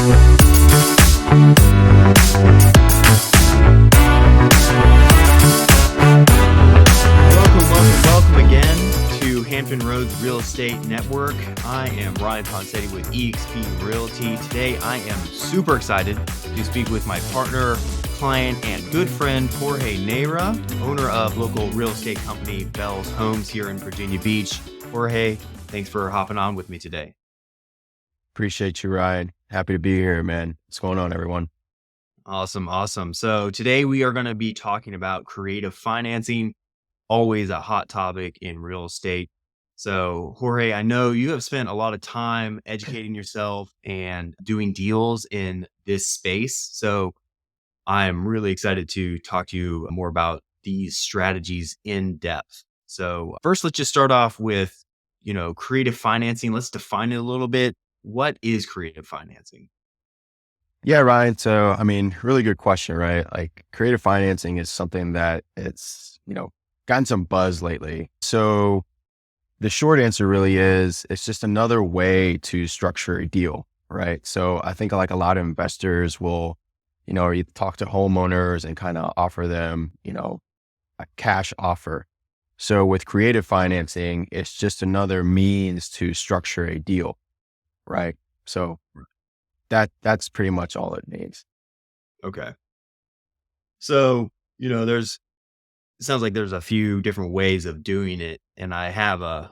Welcome again to Hampton Roads Real Estate Network. I am Ryan Ponseti with eXp Realty. Today, I am super excited to speak with my partner, client, and good friend, Jorge Neyra, owner of local real estate company Bells Homez here in Virginia Beach. Jorge, thanks for hopping on with me today. Appreciate you, Ryan. Happy to be here, man. What's going on, everyone? Awesome. So today we are going to be talking about creative financing, always a hot topic in real estate. So Jorge, I know you have spent a lot of time educating yourself and doing deals in this space. So I'm really excited to talk to you more about these strategies in depth. So first, let's just start off with, creative financing. Let's define it a little bit. What is creative financing? Yeah, Ryan. So, really good question, right? Like creative financing is something that it's, gotten some buzz lately. So the short answer really is it's just another way to structure a deal, right? So I think like a lot of investors will, you talk to homeowners and kind of offer them, a cash offer. So with creative financing, it's just another means to structure a deal, right? So that's pretty much all it means. Okay. So, it sounds like there's a few different ways of doing it, and I have a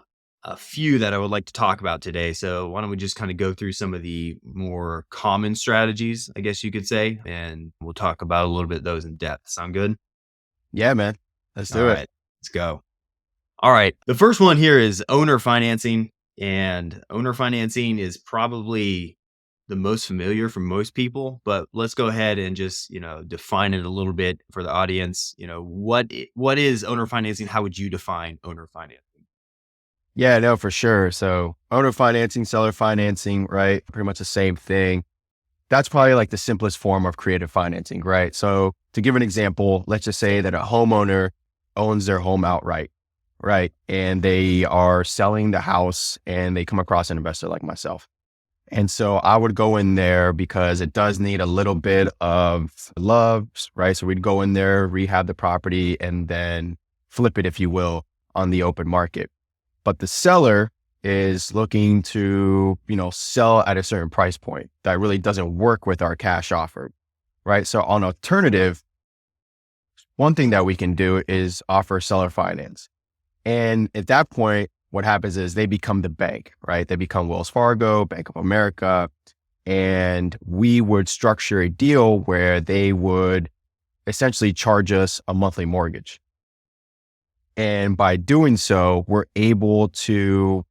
few that I would like to talk about today. So why don't we just kind of go through some of the more common strategies, I guess you could say, and we'll talk about a little bit of those in depth. Sound good? Yeah, man. Let's do All it. right, let's go. All right. The first one here is owner financing, and owner financing is probably the most familiar for most people, but let's go ahead and just, define it a little bit for the audience. What is owner financing? How would you define owner financing? Yeah, no, for sure. So owner financing, seller financing, right? Pretty much the same thing. That's probably like the simplest form of creative financing, right? So to give an example, let's just say that a homeowner owns their home outright, right? And they are selling the house and they come across an investor like myself. And so I would go in there because it does need a little bit of love, right? So we'd go in there, rehab the property, and then flip it, if you will, on the open market. But the seller is looking to, sell at a certain price point that really doesn't work with our cash offer, right? So on alternative, one thing that we can do is offer seller finance. And at that point, what happens is they become the bank, right? They become Wells Fargo, Bank of America, and we would structure a deal where they would essentially charge us a monthly mortgage. And by doing so, we're able to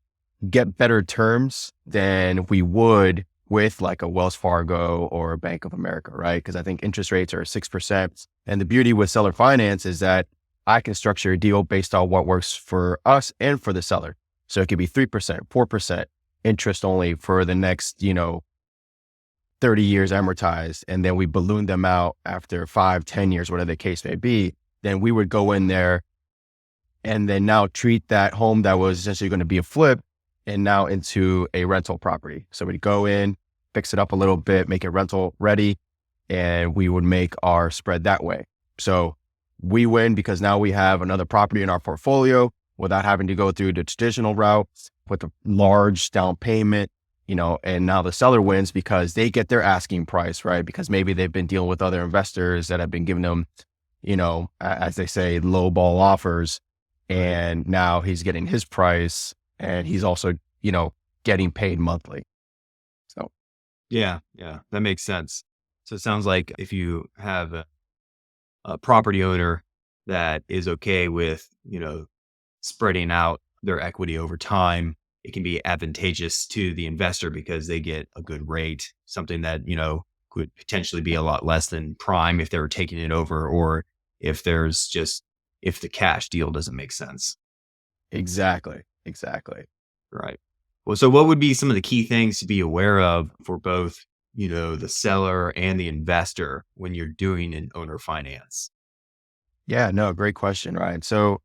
get better terms than we would with like a Wells Fargo or a Bank of America, right? Because I think interest rates are 6%. And the beauty with seller finance is that I can structure a deal based on what works for us and for the seller. So it could be 3%, 4% interest only for the next, 30 years amortized. And then we balloon them out after 5, 10 years, whatever the case may be. Then we would go in there and then now treat that home that was essentially going to be a flip and now into a rental property. So we'd go in, fix it up a little bit, make it rental ready, and we would make our spread that way. So we win because now we have another property in our portfolio without having to go through the traditional route with a large down payment, and now the seller wins because they get their asking price, right? Because maybe they've been dealing with other investors that have been giving them, as they say, low ball offers. And now he's getting his price and he's also, getting paid monthly. So. Yeah, that makes sense. So it sounds like if you have a property owner that is okay with, spreading out their equity over time, it can be advantageous to the investor because they get a good rate, something that, could potentially be a lot less than prime if they were taking it over, or if the cash deal doesn't make sense. Exactly. Right. Well, so what would be some of the key things to be aware of for both, the seller and the investor when you're doing an owner finance? Yeah, no, great question, Ryan. So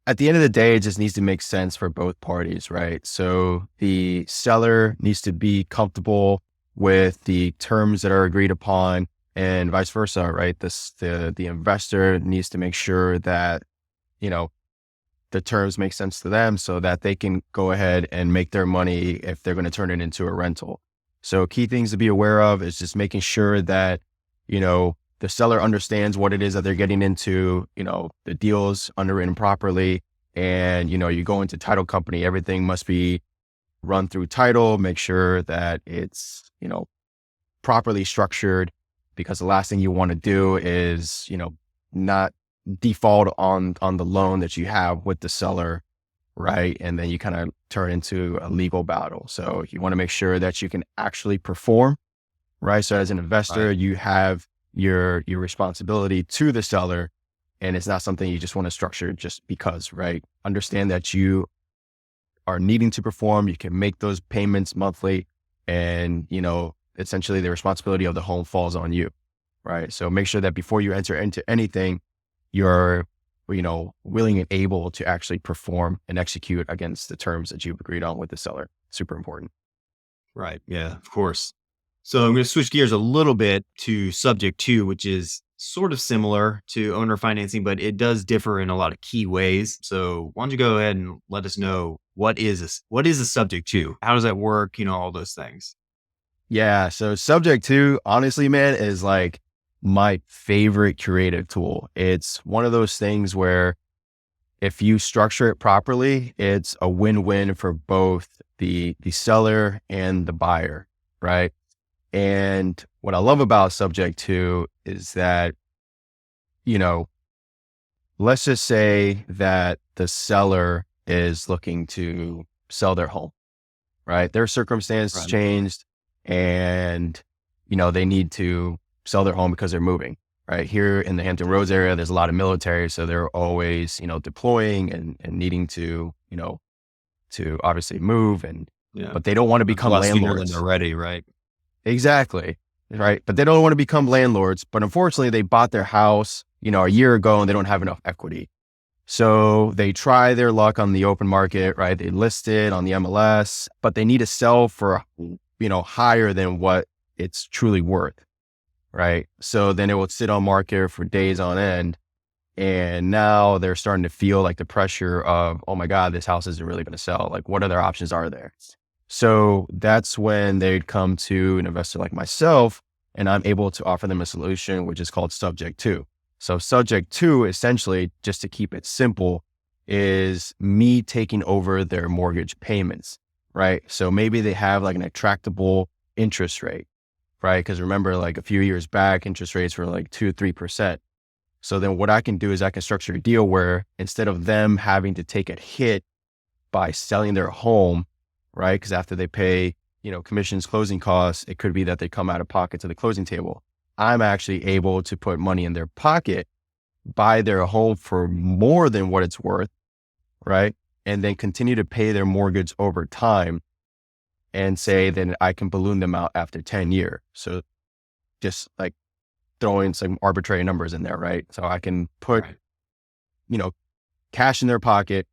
at the end of the day, it just needs to make sense for both parties, right? So the seller needs to be comfortable with the terms that are agreed upon and vice versa, right? The investor needs to make sure that, you know, the terms make sense to them so that they can go ahead and make their money if they're going to turn it into a rental. So key things to be aware of is just making sure that, the seller understands what it is that they're getting into, the deal's underwritten properly. And, you go into title company, everything must be run through title, make sure that it's, properly structured, because the last thing you want to do is, not default on the loan that you have with the seller, right? And then you kind of turn into a legal battle. So you want to make sure that you can actually perform, right? So as an investor, Right. you have your responsibility to the seller, and it's not something you just want to structure just because, right? Understand that you are needing to perform. You can make those payments monthly, and essentially the responsibility of the home falls on you, right? So make sure that before you enter into anything, you're, willing and able to actually perform and execute against the terms that you've agreed on with the seller. Super important. Right. Yeah, of course. So I'm going to switch gears a little bit to subject two, which is sort of similar to owner financing, but it does differ in a lot of key ways. So why don't you go ahead and let us know what is a subject to? How does that work? All those things. Yeah. So subject to, honestly, man, is like my favorite creative tool. It's one of those things where if you structure it properly, it's a win-win for both the seller and the buyer, right? And what I love about subject to is that, you know, let's just say that the seller is looking to sell their home, right? Their circumstances Right. changed and, they need to sell their home because they're moving, right? Here in the Hampton Roads area, there's a lot of military. So they're always, deploying and needing to obviously move Yeah. but they don't want to A become lot sooner than they're landlords. ready. Right. Exactly. Right. But they don't want to become landlords. But unfortunately, they bought their house, a year ago and they don't have enough equity. So they try their luck on the open market, right? They list it on the MLS, but they need to sell for, higher than what it's truly worth. Right. So then it will sit on market for days on end. And now they're starting to feel like the pressure of, oh my God, this house isn't really going to sell. Like, what other options are there? So that's when they'd come to an investor like myself, and I'm able to offer them a solution, which is called subject to. So subject to, essentially, just to keep it simple, is me taking over their mortgage payments, right? So maybe they have like an attractable interest rate, right? Because remember, like a few years back, interest rates were like 2-3%. So then what I can do is I can structure a deal where instead of them having to take a hit by selling their home, right? Because after they pay, commissions, closing costs, it could be that they come out of pocket to the closing table. I'm actually able to put money in their pocket, buy their home for more than what it's worth, right? And then continue to pay their mortgage over time and say then I can balloon them out after 10 years. So just like throwing some arbitrary numbers in there, right? So I can put, Right. you know, cash in their pocket.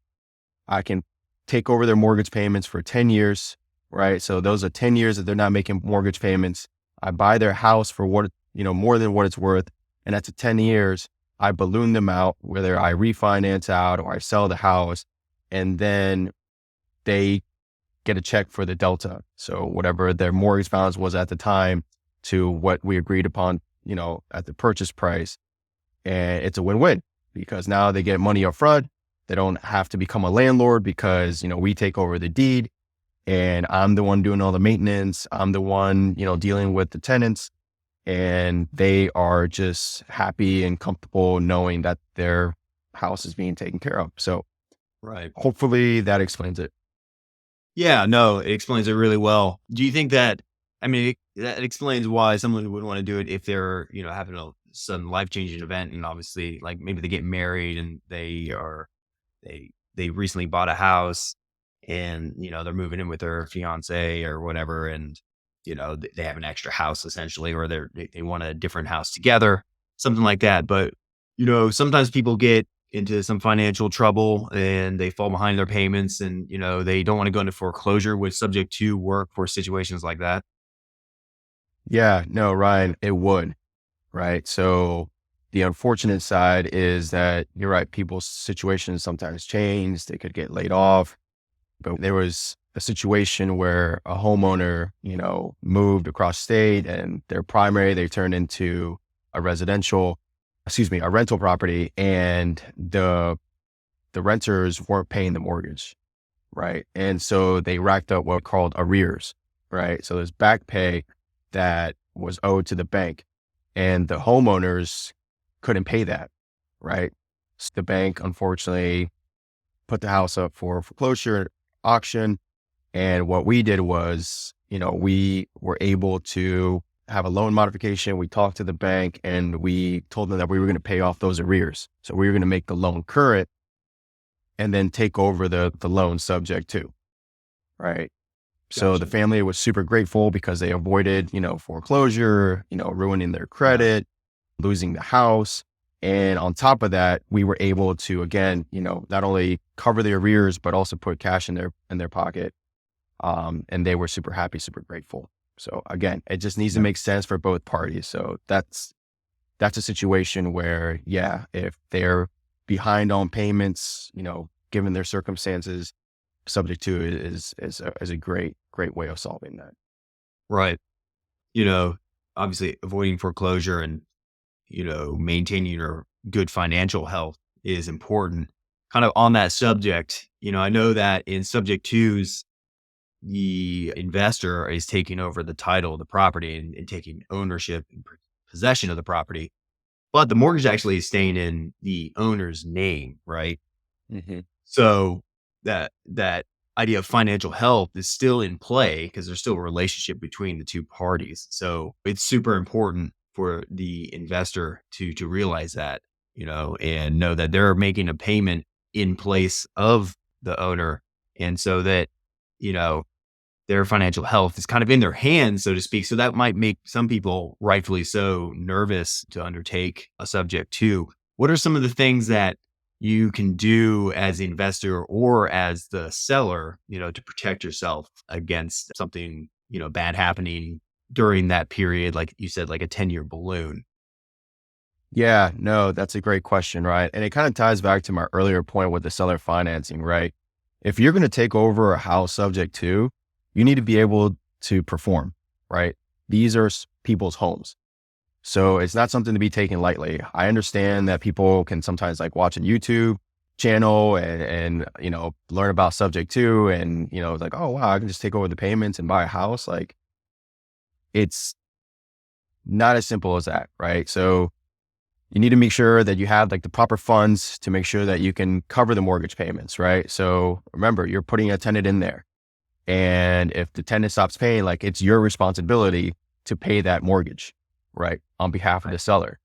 I can take over their mortgage payments for 10 years, right? So those are 10 years that they're not making mortgage payments. I buy their house for what, more than what it's worth. And that's 10 years. I balloon them out, whether I refinance out or I sell the house, and then they get a check for the delta. So whatever their mortgage balance was at the time to what we agreed upon, at the purchase price. And it's a win-win because now they get money up front. They don't have to become a landlord because, we take over the deed and I'm the one doing all the maintenance. I'm the one, dealing with the tenants, and they are just happy and comfortable knowing that their house is being taken care of. So Right. hopefully that explains it. Yeah, no, it explains it really well. Do you think that that explains why someone would wanna do it if they're, having a sudden life-changing event and obviously, like, maybe they get married and they recently bought a house and, they're moving in with their fiance or whatever, and, they have an extra house essentially, or they want a different house together, something like that. But, sometimes people get into some financial trouble and they fall behind their payments and, they don't want to go into foreclosure with subject to work for situations like that. Yeah, no, Ryan, it would, right? So the unfortunate side is that you're right. People's situations sometimes change. They could get laid off. But there was a situation where a homeowner, moved across state and their primary, they turned into a a rental property, and the renters weren't paying the mortgage, right? And so they racked up what are called arrears, right? So there's back pay that was owed to the bank, and the homeowners couldn't pay that, right? So the bank unfortunately put the house up for foreclosure auction. And what we did was, we were able to have a loan modification. We talked to the bank and we told them that we were going to pay off those arrears. So we were going to make the loan current and then take over the loan subject to, right? So the Gotcha. family was super grateful because they avoided, foreclosure, ruining their Yeah. credit, losing the house. And on top of that, we were able to, again, not only cover the arrears, but also put cash in their pocket. And they were super happy, super grateful. So again, it just needs to Yeah. make sense for both parties. So that's a situation where, yeah, if they're behind on payments, given their circumstances, subject to is a great way of solving that. Right. You know, obviously avoiding foreclosure and, maintaining your good financial health is important. Kind of on that subject, I know that in subject twos, the investor is taking over the title of the property and taking ownership and possession of the property, but the mortgage actually is staying in the owner's name, right? Hmm. So that idea of financial health is still in play because there's still a relationship between the two parties. So it's super important for the investor to realize that, and know that they're making a payment in place of the owner. And so that, you know, their financial health is kind of in their hands, so to speak. So that might make some people, rightfully so, nervous to undertake a subject too. What are some of the things that you can do as the investor or as the seller, to protect yourself against something, bad happening during that period? Like you said, like a 10-year balloon. Yeah, no, that's a great question, right? And it kind of ties back to my earlier point with the seller financing, right? If you're going to take over a house subject to, you need to be able to perform, right? These are people's homes. So it's not something to be taken lightly. I understand that people can sometimes like watch a YouTube channel and learn about subject to, and, like, oh, wow, I can just take over the payments and buy a house. Like, it's not as simple as that, right? So you need to make sure that you have like the proper funds to make sure that you can cover the mortgage payments, right? So remember, you're putting a tenant in there. And if the tenant stops paying, like, it's your responsibility to pay that mortgage, right? On behalf of the Right. seller.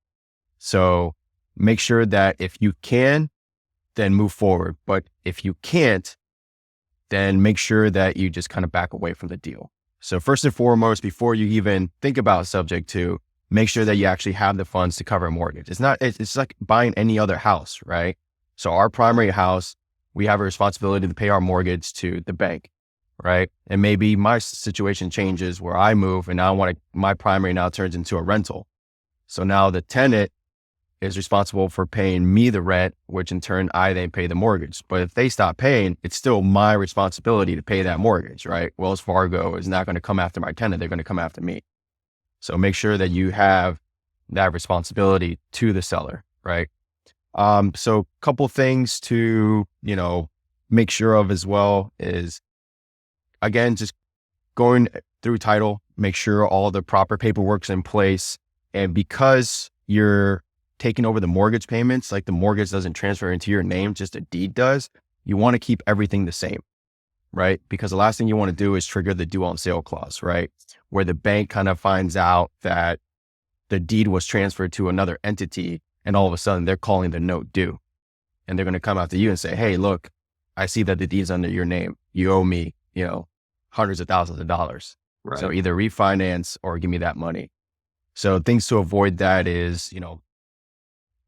So make sure that if you can, then move forward. But if you can't, then make sure that you just kind of back away from the deal. So first and foremost, before you even think about subject to, make sure that you actually have the funds to cover a mortgage. It's like buying any other house, right? So our primary house, we have a responsibility to pay our mortgage to the bank, right? And maybe my situation changes where I move and now my primary now turns into a rental. So now the tenant is responsible for paying me the rent, which in turn I then pay the mortgage. But if they stop paying, it's still my responsibility to pay that mortgage, right? Wells Fargo is not going to come after my tenant. They're going to come after me. So make sure that you have that responsibility to the seller, right? So couple things to, make sure of as well is, again, just going through title, make sure all the proper paperwork's in place. And because you're taking over the mortgage payments, like the mortgage doesn't transfer into your name, just a deed does, you want to keep everything the same, right? Because the last thing you want to do is trigger the due on sale clause, right? Where the bank kind of finds out that the deed was transferred to another entity and all of a sudden they're calling the note due. And they're going to come after you and say, hey, look, I see that the deed's under your name. You owe me, hundreds of thousands of dollars. So Right. either refinance or give me that money. So things to avoid that is,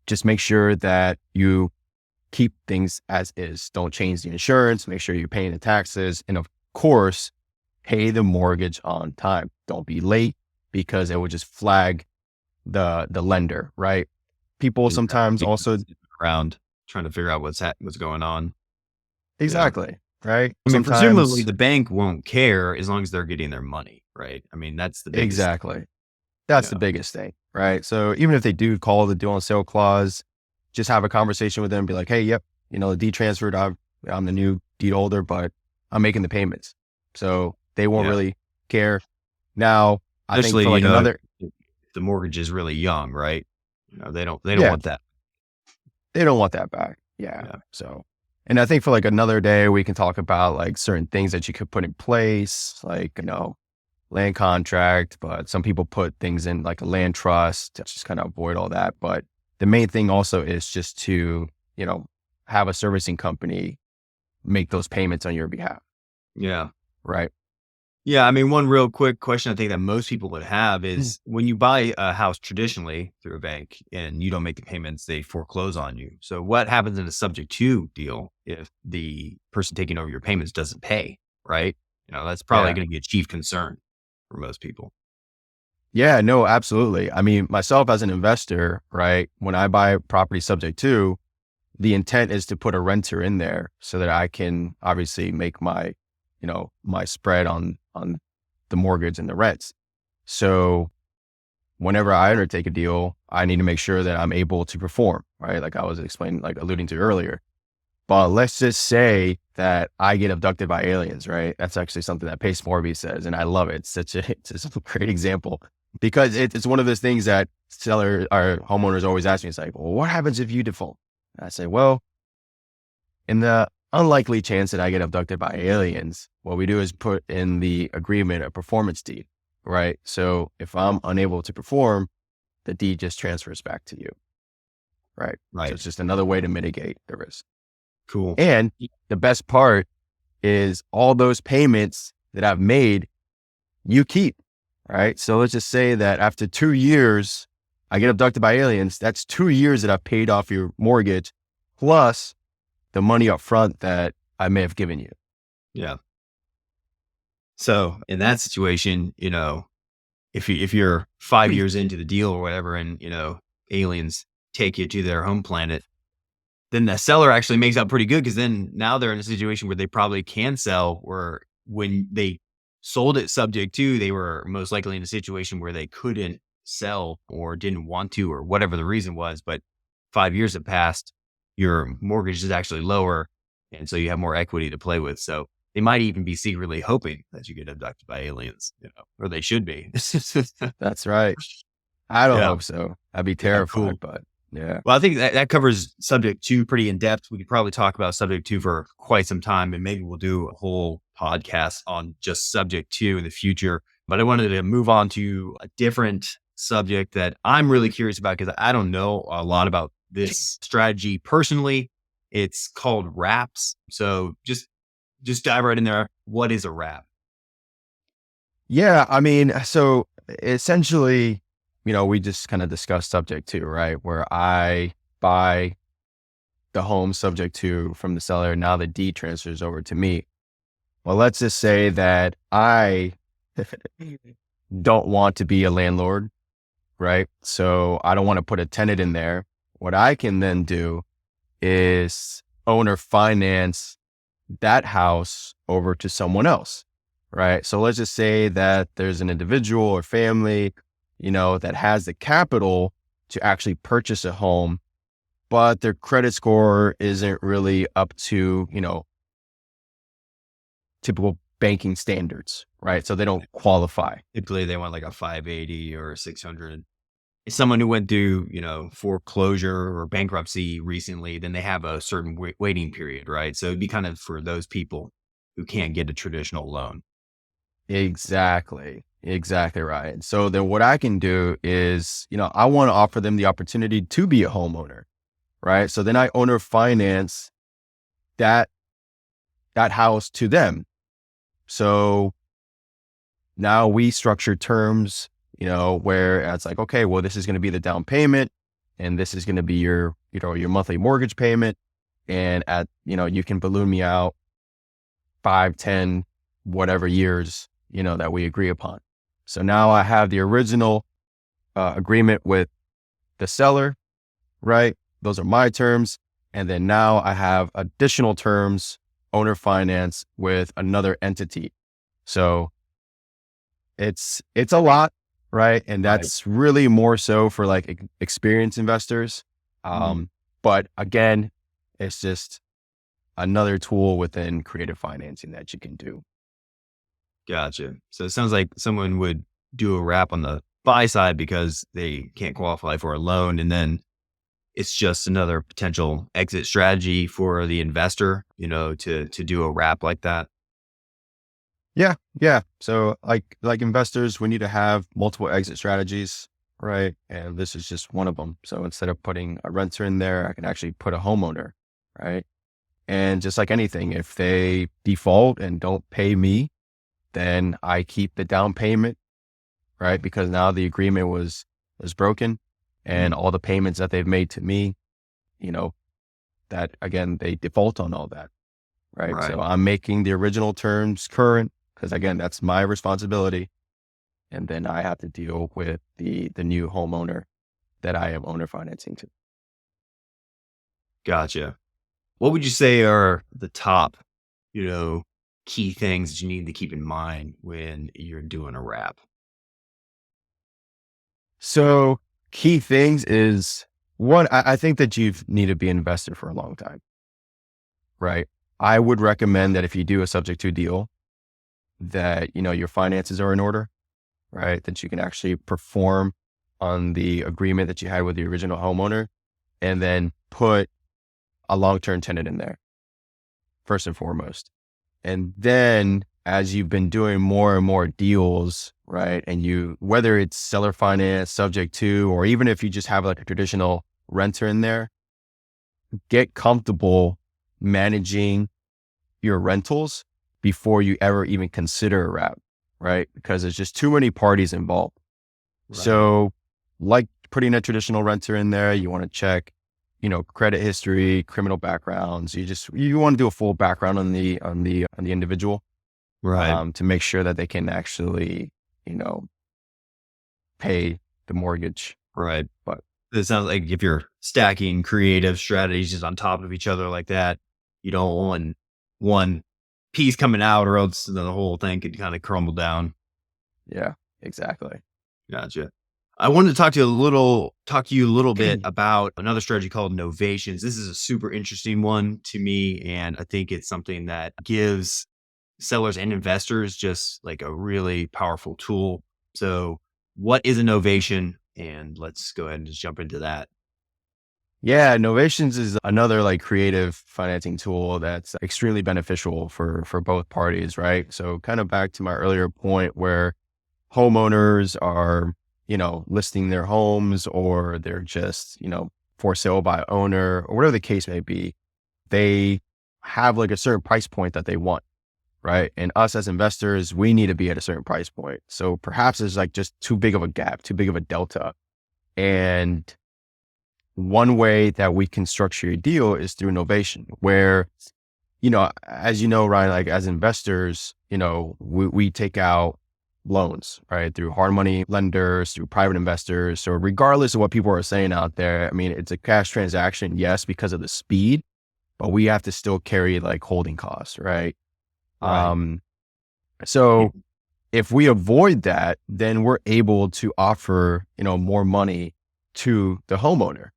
just make sure that you keep things as is. Don't change the insurance. Make sure you're paying the taxes. And of course, pay the mortgage on time. Don't be late, because it would just flag the lender, right? People sometimes also around trying to figure out what's going on. Yeah. exactly, right? I mean, presumably Sometimes the bank won't care as long as they're getting their money, right? I mean, that's the biggest thing. exactly. That's the Yeah. biggest thing, right? So even if they do call the deal on sale clause, just have a conversation with them, be like, hey, yep, the deed transferred. I'm the new deed holder, but I'm making the payments. So they won't Yeah. really care. Now, I think Especially, for like another, if the mortgage is really young, right? They don't yeah, want that. they don't want that back. Yeah. Yeah. So, and I think for like another day, we can talk about like certain things that you could put in place, like, land contract, but some people put things in like a land trust to just kind of avoid all that. But the main thing also is just to, have a servicing company make those payments on your behalf. Yeah. Right. Yeah, I mean, one real quick question I think that most people would have Mm. is when you buy a house traditionally through a bank and you don't make the payments, they foreclose on you. So what happens in a subject to deal if the person taking over your payments doesn't pay, right? That's probably Yeah. going to be a chief concern for most people. Yeah, no, absolutely. I mean, myself as an investor, right? When I buy property subject to, the intent is to put a renter in there so that I can obviously make my spread on the mortgage and the rents. So whenever I undertake a deal, I need to make sure that I'm able to perform, right? Like I was alluding to earlier. But let's just say that I get abducted by aliens, right? That's actually something that Pace Morby says, and I love it. It's just a great example because it's one of those things that homeowners always ask me. It's like, well, what happens if you default? And I say, well, in the unlikely chance that I get abducted by aliens, what we do is put in the agreement a performance deed, right? So if I'm unable to perform, the deed just transfers back to you, right? So Right. it's just another way to mitigate the risk. Cool. And the best part is all those payments that I've made, you keep, right? So let's just say that after 2 years, I get abducted by aliens. That's 2 years that I've paid off your mortgage plus the money up front that I may have given you. Yeah. So in that situation, if you're 5 years into the deal or whatever, and aliens take you to their home planet, then the seller actually makes out pretty good because then now they're in a situation where they probably can sell. Where when they sold it subject to, they were most likely in a situation where they couldn't sell or didn't want to or whatever the reason was. But 5 years have passed, your mortgage is actually lower, and so you have more equity to play with. So they might even be secretly hoping that you get abducted by aliens, or they should be. That's right. I don't Yeah. hope so. I'd be Yeah. terrified, Cool. but yeah. Well, I think that covers subject two pretty in depth. We could probably talk about subject two for quite some time, and maybe we'll do a whole podcast on just subject two in the future. But I wanted to move on to a different subject that I'm really curious about because I don't know a lot about this strategy personally. It's called wraps. So just dive right in there. What is a wrap? Yeah. I mean, so essentially, we just kind of discussed subject to, right? Where I buy the home subject to from the seller. Now the deed transfers over to me. Well, let's just say that I don't want to be a landlord, right? So I don't want to put a tenant in there. What I can then do is owner finance that house over to someone else, right? So let's just say that there's an individual or family, that has the capital to actually purchase a home, but their credit score isn't really up to, typical banking standards, right? So they don't qualify. Typically, they want like a 580 or a 600. Someone who went through, foreclosure or bankruptcy recently, then they have a certain waiting period, right? So it'd be kind of for those people who can't get a traditional loan. Exactly. Exactly right. So then what I can do is, I want to offer them the opportunity to be a homeowner, right? So then I owner finance that house to them. So now we structure terms, where it's like, okay, well, this is going to be the down payment and this is going to be your monthly mortgage payment. And you can balloon me out 5, 10, whatever years, that we agree upon. So now I have the original agreement with the seller, right? Those are my terms. And then now I have additional terms, owner finance with another entity. So it's a lot, right? And Right. that's really more so for like experienced investors. Mhm. But again, it's just another tool within creative financing that you can do. Gotcha. So it sounds like someone would do a wrap on the buy side because they can't qualify for a loan. And then it's just another potential exit strategy for the investor, to do a wrap like that. Yeah, yeah. So like investors, we need to have multiple exit strategies, right? And this is just one of them. So instead of putting a renter in there, I can actually put a homeowner, right? And just like anything, if they default and don't pay me, then I keep the down payment, right? Because now the agreement was broken and Mhm. all the payments that they've made to me, you know, that again, they default on all that, right? So Right. I'm making the original terms current because again, that's my responsibility. And then I have to deal with the new homeowner that I am owner financing to. Gotcha. What would you say are the top, you know, key things that you need to keep in mind when you're doing a wrap? So key things is one, I think that you need to be an investor for a long time, right? I would recommend that if you do a subject to deal, that, your finances are in order, right? That you can actually perform on the agreement that you had with the original homeowner and then put a long-term tenant in there first and foremost. And then as you've been doing more and more deals, right? And whether it's seller finance, subject to, or even if you just have like a traditional renter in there, get comfortable managing your rentals before you ever even consider a wrap, right? Because there's just too many parties involved. Right. So like putting a traditional renter in there, you want to check, credit history, criminal backgrounds. You want to do a full background on the individual, Right. to make sure that they can actually, you know, pay the mortgage. Right. But It sounds like if you're stacking creative strategies just on top of each other like that, you don't want one piece coming out or else the whole thing could kind of crumble down. yeah, exactly. Gotcha. I wanted to talk to you a little bit about another strategy called Novations. This is a super interesting one to me, and I think it's something that gives sellers and investors just like a really powerful tool. So, what is a novation? And let's go ahead and just jump into that. Yeah, Novations is another like creative financing tool that's extremely beneficial for both parties, right? So kind of back to my earlier point where homeowners are, listing their homes or they're just, for sale by owner or whatever the case may be. They have like a certain price point that they want, right? And us as investors, we need to be at a certain price point. So perhaps there's like just too big of a gap, too big of a delta. And one way that we can structure a deal is through novation, where, as you know, Ryan, like as investors, we take out loans, right? Through hard money lenders, through private investors. So regardless of what people are saying out there, I mean, it's a cash transaction, yes, because of the speed, but we have to still carry like holding costs, right? Right. Um, so if we avoid that, then we're able to offer, more money to the homeowner.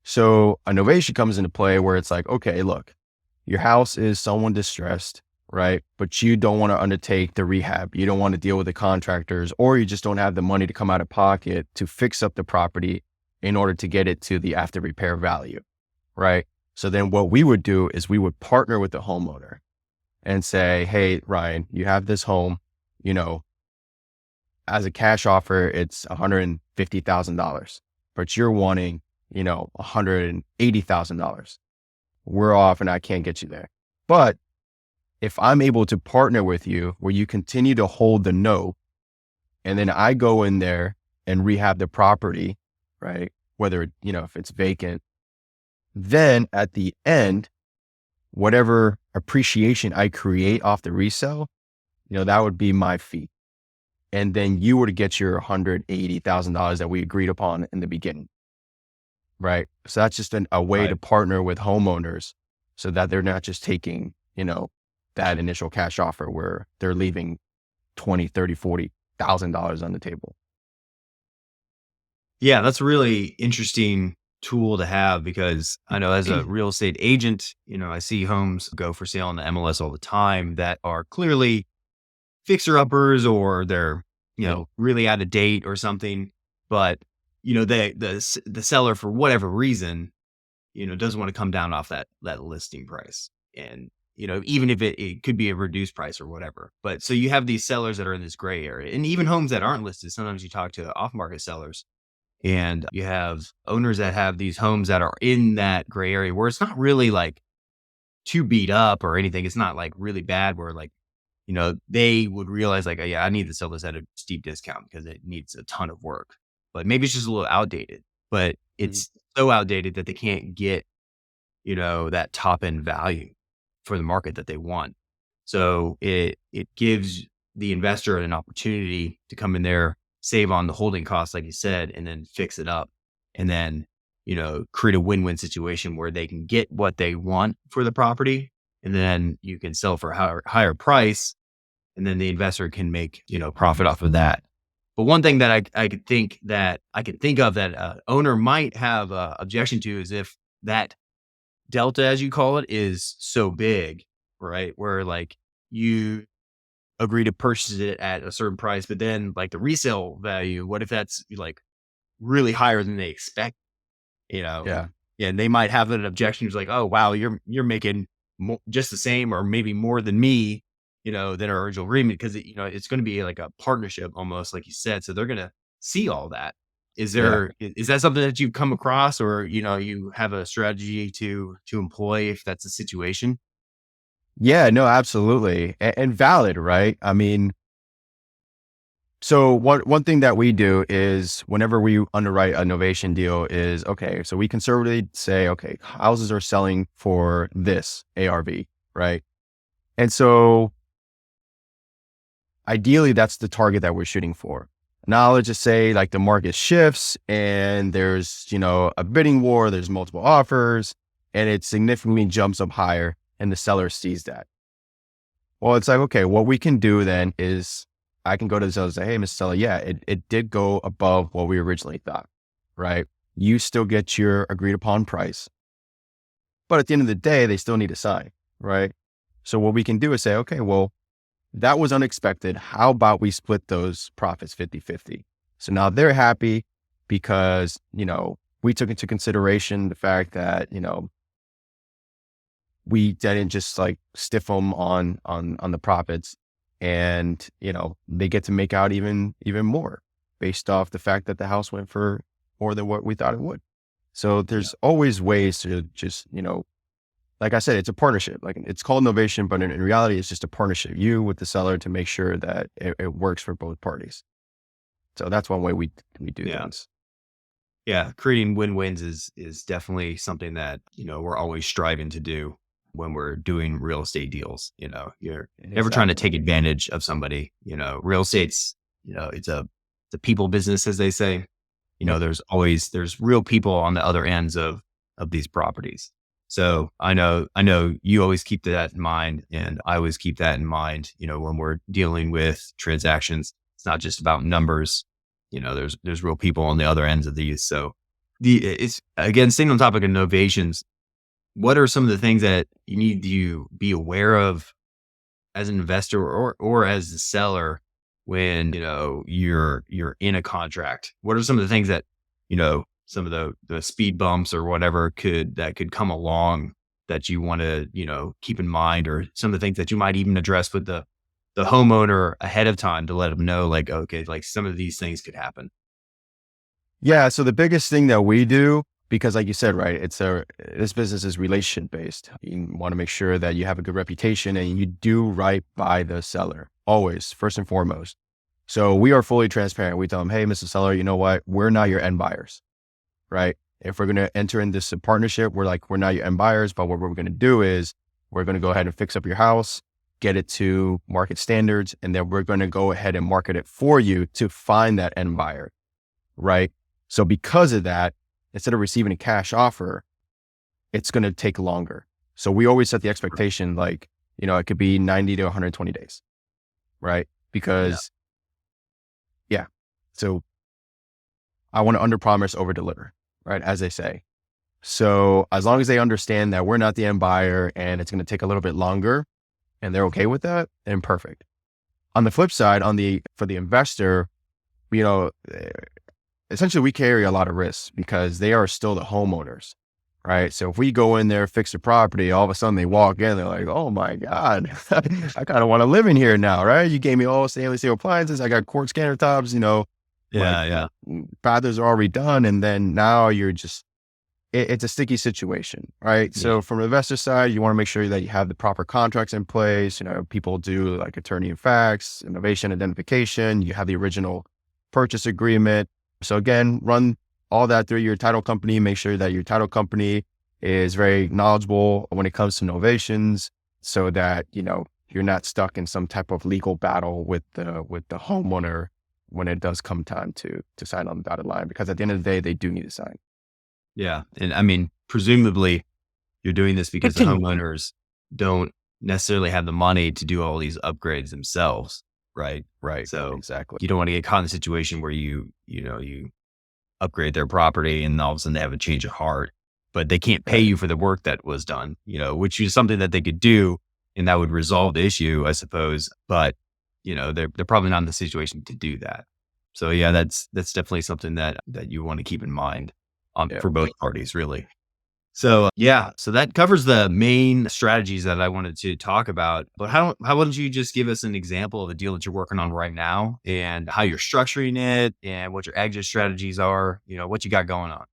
So a novation comes into play where it's like, okay, look, your house is someone distressed, right? But you don't want to undertake the rehab. You don't want to deal with the contractors, or you just don't have the money to come out of pocket to fix up the property in order to get it to the after repair value, right? So then what we would do is we would partner with the homeowner and say, hey, Ryan, you have this home, you know, as a cash offer, it's $150,000, but you're wanting, $180,000. We're off and I can't get you there. But if I'm able to partner with you where you continue to hold the note and then I go in there and rehab the property, right? Whether, if it's vacant, then at the end, whatever appreciation I create off the resale, that would be my fee. and then you were to get your $180,000 that we agreed upon in the beginning, right? So that's just a way to Right. partner with homeowners so that they're not just taking, that initial cash offer where they're leaving 20, 30, $40,000 on the table. Yeah, that's a really interesting tool to have because I know as a real estate agent, I see homes go for sale on the MLS all the time that are clearly fixer uppers or they're, Yeah. really out of date or something. But, the seller for whatever reason, doesn't want to come down off that listing price. And, even if it could be a reduced price or whatever. But so you have these sellers that are in this gray area. And even homes that aren't listed, sometimes you talk to off market sellers and you have owners that have these homes that are in that gray area where it's not really like too beat up or anything. It's not like really bad where like, they would realize like, "Oh, yeah, I need to sell this at a steep discount because it needs a ton of work." But maybe it's just a little outdated, but Mhm. it's so outdated that they can't get, that top end value for the market that they want. So it gives the investor an opportunity to come in there, save on the holding costs, like you said, and then fix it up. And then, create a win-win situation where they can get what they want for the property. And then you can sell for a higher price. And then the investor can make, profit off of that. But one thing that I could think of that owner might have objection to is if that delta, as you call it, is so big, right? Where like you agree to purchase it at a certain price, but then like the resale value, what if that's like really higher than they expect, you know? Yeah. Yeah, and they might have an objection. It's like, oh wow, you're making just the same or maybe more than me, than our original agreement because it's going to be like a partnership almost, like you said. So they're going to see all that. Yeah. Is that something that you've come across, or you have a strategy to employ if that's the situation? Yeah, no, absolutely. And valid, right? I mean, so one thing that we do is whenever we underwrite a novation deal is, okay, so we conservatively say, okay, houses are selling for this ARV, right? And so ideally that's the target that we're shooting for. Now let's just say like the market shifts and there's, a bidding war, there's multiple offers and it significantly jumps up higher and the seller sees that. Well, it's like, okay, what we can do then is I can go to the seller and say, hey, Mr. Seller, yeah, it did go above what we originally thought, right? You still get your agreed upon price. But at the end of the day, they still need to sign, right? So what we can do is say, okay, well, that was unexpected. How about we split those profits 50-50? So now they're happy because, we took into consideration the fact that, we didn't just like stiff them on the profits and, they get to make out even more based off the fact that the house went for more than what we thought it would. So Yeah. there's always ways to just, like I said, it's a partnership. Like it's called novation, but in reality, it's just a partnership. You with the seller to make sure that it works for both parties. So that's one way we do Yeah. things. Yeah, creating win-wins is definitely something that, we're always striving to do when we're doing real estate deals. You're never trying to Exactly. take advantage of somebody. Real estate's, it's a people business, as they say. Yep. There's real people on the other ends of these properties. So I know you always keep that in mind, and I always keep that in mind, when we're dealing with transactions. It's not just about numbers. There's real people on the other ends of these. So it's again staying on topic of novations. What are some of the things that you need to be aware of as an investor or as a seller when you're in a contract? What are some of the things that some of the speed bumps or whatever could come along that you want to keep in mind, or some of the things that you might even address with the homeowner ahead of time to let them know, like, okay, like some of these things could happen. Yeah. So the biggest thing that we do, because like you said, right, this business is relationship based. You want to make sure that you have a good reputation and you do right by the seller always, first and foremost. So we are fully transparent. We tell them, hey, Mr. Seller, you know what? We're not your end buyers, right? If we're going to enter in this partnership, we're not your end buyers, but what we're going to do is we're going to go ahead and fix up your house. get it to market standards, and then we're going to go ahead and market it for you to find that end buyer, right? So because of that, instead of receiving a cash offer, it's going to take longer. So we always set the expectation like, it could be 90 to 120 days, right? Yeah. Because yeah, so I want to under promise, over deliver, right? As they say. So as long as they understand that we're not the end buyer and it's going to take a little bit longer and they're okay with that, then perfect. On the flip side, for the investor, you know, eh, essentially we carry a lot of risks because they are still the homeowners, right? So if we go in there, fix the property, all of a sudden they walk in, they're like, oh my God, I kind of want to live in here now, right? You gave me all stainless steel appliances. I got quartz countertops, my Yeah. Yeah. bathrooms are already done. And then now you're just, it's a sticky situation, right? Yeah. So from the investor side, you want to make sure that you have the proper contracts in place. People do like attorney in facts, innovation identification. You have the original purchase agreement. So again, run all that through your title company. Make sure that your title company is very knowledgeable when it comes to novations, so that you're not stuck in some type of legal battle with the homeowner when it does come time to sign on the dotted line. Because at the end of the day, they do need to sign. Yeah. And I mean, presumably you're doing this because the homeowners don't necessarily have the money to do all these upgrades themselves. Right. Right. So Exactly. you don't want to get caught in a situation where you upgrade their property and all of a sudden they have a change of heart, but they can't pay Right. you for the work that was done, which is something that they could do and that would resolve the issue, I suppose. But, they're probably not in the situation to do that. So yeah, that's definitely something that you want to keep in mind Yeah. for both parties, really. So yeah, so that covers the main strategies that I wanted to talk about. But how wouldn't you just give us an example of a deal that you're working on right now and how you're structuring it and what your exit strategies are, what you got going on?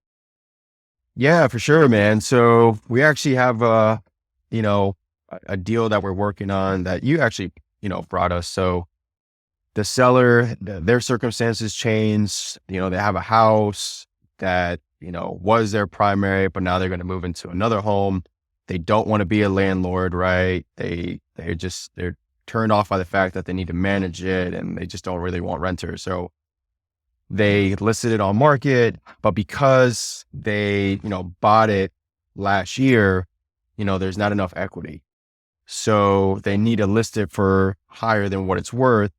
Yeah, for sure, man. So we actually have a deal that we're working on that you actually, brought us. So the seller, their circumstances changed. They have a house that, was their primary, but now they're going to move into another home. They don't want to be a landlord, right? They're turned off by the fact that they need to manage it, and they just don't really want renters. So they listed it on market, but because they, bought it last year, there's not enough equity. So they need to list it for higher than what it's worth.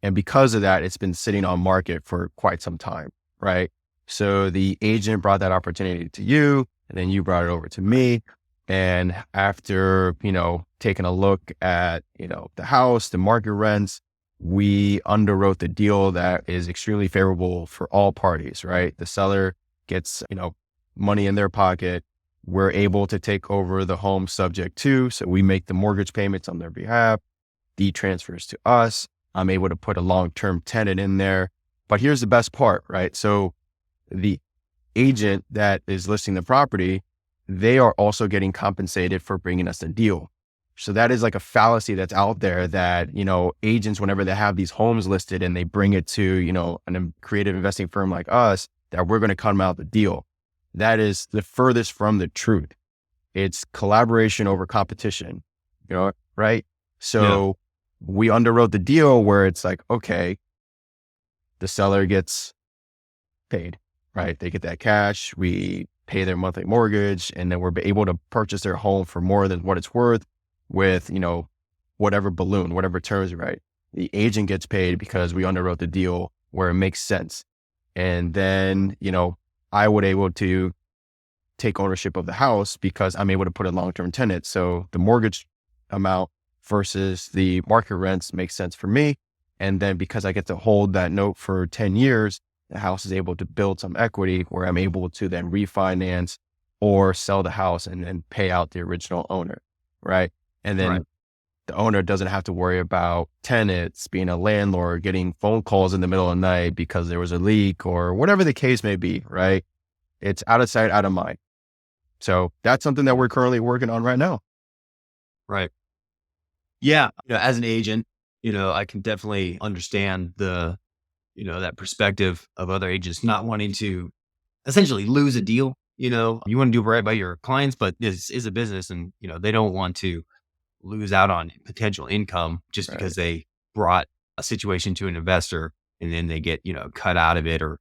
And because of that, it's been sitting on market for quite some time, right? So the agent brought that opportunity to you, and then you brought it over to me. And after, taking a look at, the house, the market rents, we underwrote the deal that is extremely favorable for all parties, right? The seller gets, money in their pocket. We're able to take over the home subject to, so we make the mortgage payments on their behalf. Deed transfers to us. I'm able to put a long-term tenant in there. But here's the best part, right? So the agent that is listing the property, they are also getting compensated for bringing us the deal. So that is like a fallacy that's out there that, agents, whenever they have these homes listed and they bring it to, a creative investing firm like us, that we're going to come out the deal. That is the furthest from the truth. It's collaboration over competition, right? Yeah. So we underwrote the deal where it's like, okay, the seller gets paid, right? They get that cash. We pay their monthly mortgage, and then we're able to purchase their home for more than what it's worth with, whatever balloon, whatever terms, right? The agent gets paid because we underwrote the deal where it makes sense. And then, I would able to take ownership of the house because I'm able to put a long-term tenant. So the mortgage amount versus the market rents makes sense for me. And then because I get to hold that note for 10 years, the house is able to build some equity where I'm able to then refinance or sell the house and then pay out the original owner. Right. And Right. then the owner doesn't have to worry about tenants, being a landlord, getting phone calls in the middle of the night because there was a leak or whatever the case may be. Right. It's out of sight, out of mind. So that's something that we're currently working on right now. Right. Yeah. As an agent, I can definitely understand that perspective of other agents not wanting to essentially lose a deal. You want to do right by your clients, but this is a business and, they don't want to lose out on potential income just Right. because they brought a situation to an investor and then they get, cut out of it or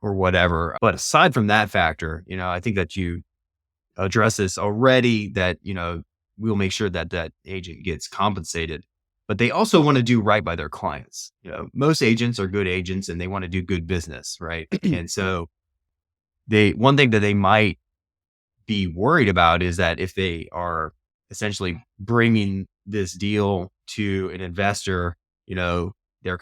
whatever. But aside from that factor, I think that you address this already that, we'll make sure that that agent gets compensated. But they also want to do right by their clients. Most agents are good agents and they want to do good business, right? And so one thing that they might be worried about is that if they are essentially bringing this deal to an investor, they're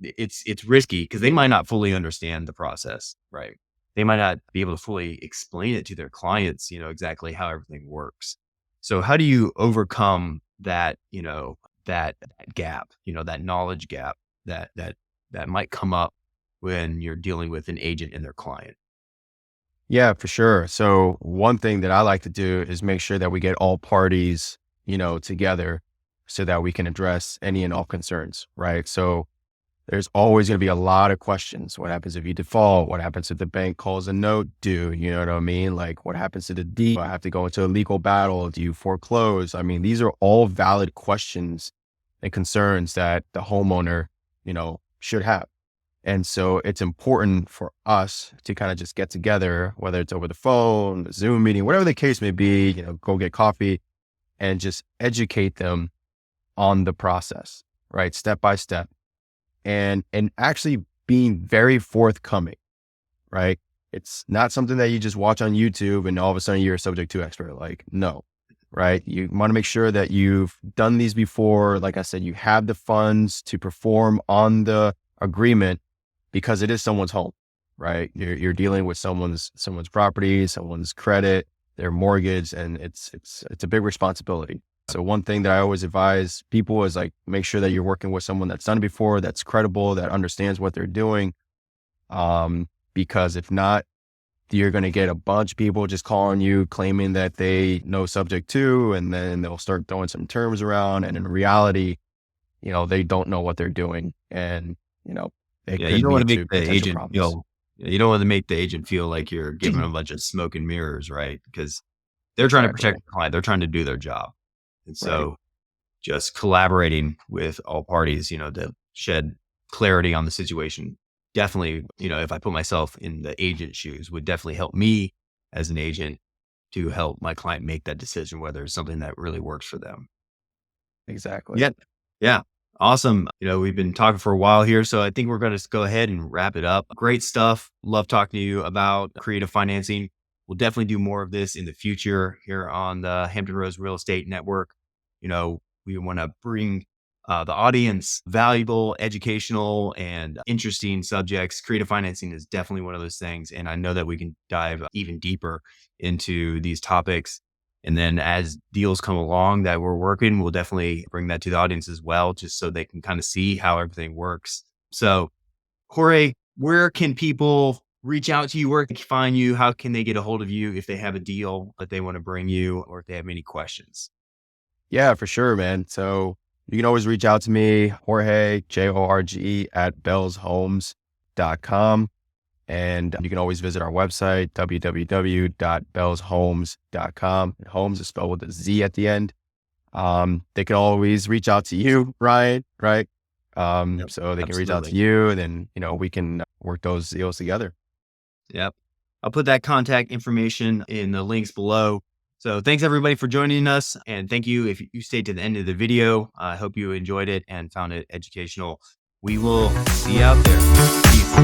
it's risky because they might not fully understand the process, right? They might not be able to fully explain it to their clients, exactly how everything works. So how do you overcome that, that gap, that knowledge gap that might come up when you're dealing with an agent and their client? Yeah, for sure. So one thing that I like to do is make sure that we get all parties, together so that we can address any and all concerns, right? So there's always going to be a lot of questions. What happens if you default? What happens if the bank calls a note due? You know what I mean? Like what happens to the deed? Do I have to go into a legal battle? Do you foreclose? I mean, these are all valid questions and concerns that the homeowner, should have. And so it's important for us to kind of just get together, whether it's over the phone, the Zoom meeting, whatever the case may be, go get coffee and just educate them on the process, right? Step by step. And actually being very forthcoming, right? It's not something that you just watch on YouTube and all of a sudden you're a subject to expert. Like, no, right? You want to make sure that you've done these before. Like I said, you have the funds to perform on the agreement because it is someone's home, right? You're dealing with someone's property, someone's credit, their mortgage, and it's a big responsibility. So one thing that I always advise people is like, make sure that you're working with someone that's done it before, that's credible, that understands what they're doing. Because if not, you're going to get a bunch of people just calling you, claiming that they know subject to, and then they'll start throwing some terms around. And in reality, they don't know what they're doing. And, it Yeah, you could don't want lead to make to the potential agent problems. feel you don't want to make the agent feel like you're giving them a bunch of smoke and mirrors, right? Because they're trying to Exactly. protect the client. They're trying to do their job. And Right. so just collaborating with all parties, to shed clarity on the situation. Definitely, if I put myself in the agent shoes, would definitely help me as an agent to help my client make that decision, whether it's something that really works for them. Exactly. Yeah. Yeah. Awesome. We've been talking for a while here, so I think we're going to go ahead and wrap it up. Great stuff. Love talking to you about creative financing. We'll definitely do more of this in the future here on the Hampton Roads Real Estate Network. We want to bring the audience valuable, educational, and interesting subjects. Creative financing is definitely one of those things. And I know that we can dive even deeper into these topics. And then as deals come along that we're working, we'll definitely bring that to the audience as well, just so they can kind of see how everything works. So, Jorge, where can people reach out to you? Where can they find you? How can they get a hold of you if they have a deal that they want to bring you or if they have any questions? Yeah, for sure, man. So you can always reach out to me, Jorge, Jorge at bellshomes.com. And you can always visit our website, www.bellshomes.com. Homes is spelled with a Z at the end. They can always reach out to you, Ryan, right? Yep, So they can reach out to absolutely. you and then, we can work those deals together. Yep. I'll put that contact information in the links below. So thanks everybody for joining us. And thank you if you stayed to the end of the video. I hope you enjoyed it and found it educational. We will see you out there. Peace.